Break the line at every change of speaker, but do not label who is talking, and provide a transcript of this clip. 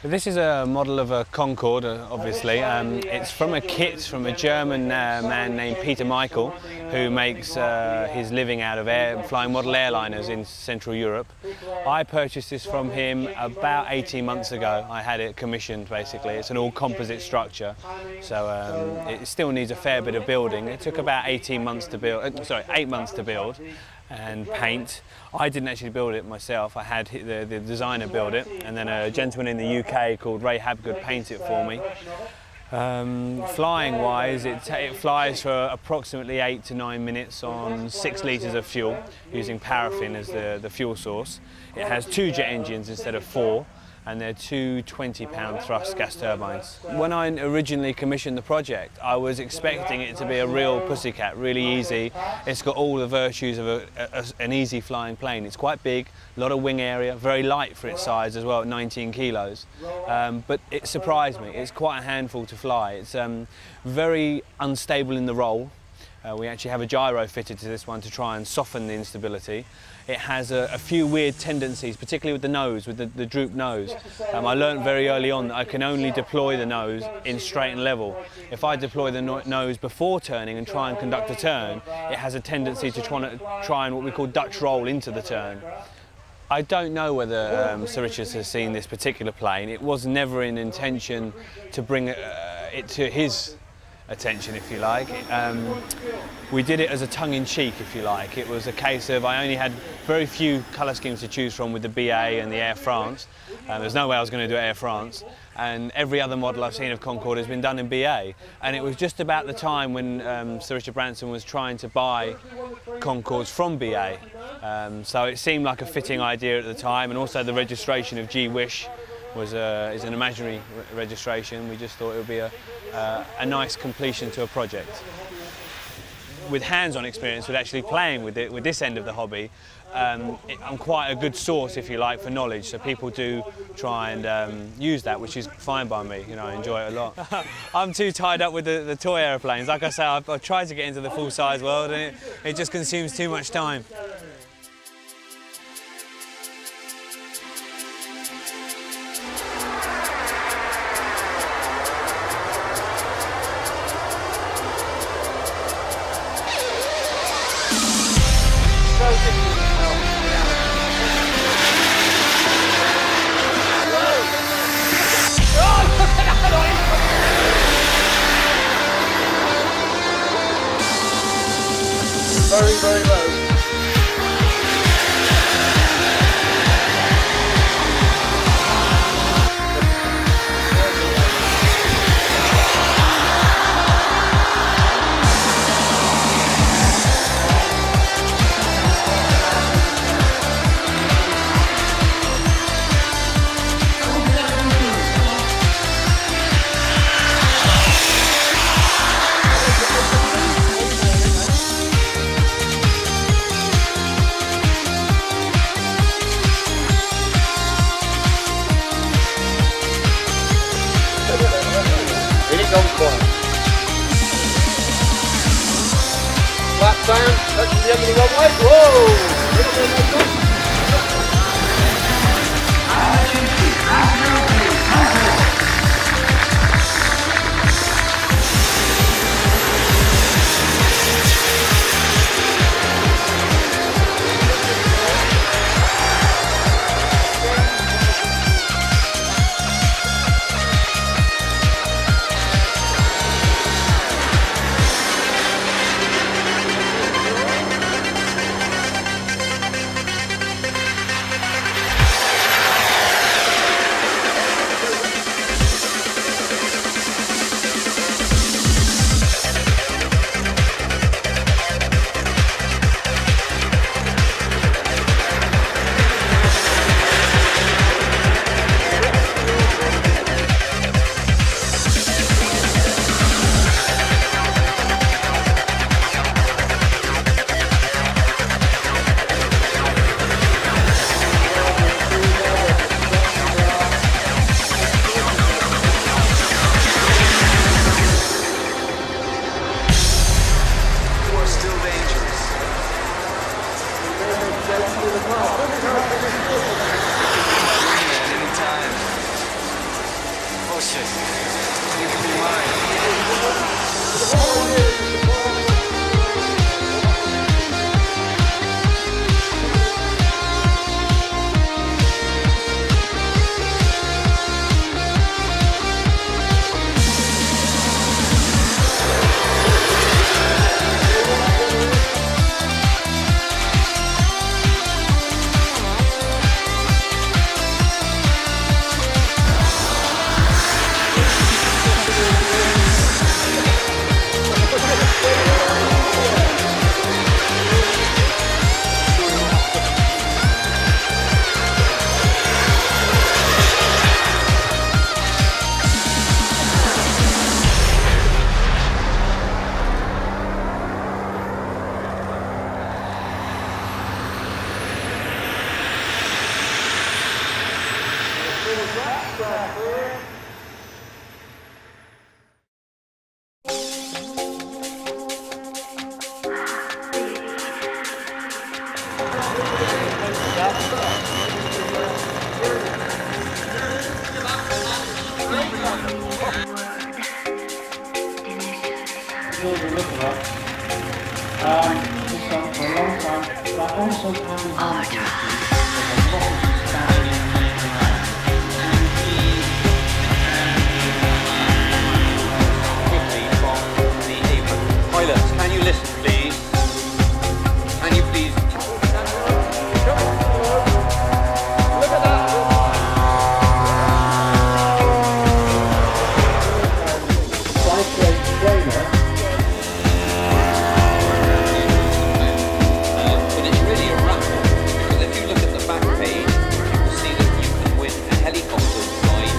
This is a model of a Concorde, obviously. It's from a kit from a German man named Peter Michael, who makes his living out of flying model airliners in Central Europe. I purchased this from him about 18 months ago. I had it commissioned, basically. It's an all-composite structure, so it still needs a fair bit of building. It took about 18 months to build, 8 months to build and paint. I didn't actually build it myself. I had the designer build it, and then a gentleman in the UK called Ray Habgood paint it for me. Flying wise, it flies for approximately 8 to 9 minutes on 6 litres of fuel, using paraffin as the fuel source. It has 2 jet engines instead of 4, and they're 2 20-pound thrust gas turbines. When I originally commissioned the project, I was expecting it to be a real pussycat, really easy. It's got all the virtues of an easy flying plane. It's quite big, a lot of wing area, very light for its size as well, at 19 kilos. But it surprised me. It's quite a handful to fly. It's very unstable in the roll. We actually have a gyro fitted to this one to try and soften the instability. It has a few weird tendencies, particularly with the nose, with the drooped nose. I learned very early on that I can only deploy the nose in straight and level. If I deploy the nose before turning and try and conduct a turn, it has a tendency to try and what we call Dutch roll into the turn. I don't know whether Sir Richard has seen this particular plane. It was never in intention to bring it to his attention, if you like. We did it as a tongue-in-cheek, if you like. It was a case of I only had very few colour schemes to choose from with the BA and the Air France. There's no way I was going to do Air France, and every other model I've seen of Concorde has been done in BA. And it was just about the time when Sir Richard Branson was trying to buy Concordes from BA. So it seemed like a fitting idea at the time, and also the registration of G-Wish is an imaginary registration. We just thought it would be a nice completion to a project. With hands-on experience with actually playing with it, with this end of the hobby, I'm quite a good source, if you like, for knowledge. So people do try and use that, which is fine by me. You know, I enjoy it a lot. I'm too tied up with the toy aeroplanes. Like I say, I've tried to get into the full-size world, and it just consumes too much time.
Very, very low. Flat sound, that's the end of the runway. Whoa!
Pilots, can you listen, please? Can you please?
Look at that!
But it's really a raffle, because if you look at the back page, you will see that you can win a helicopter ride.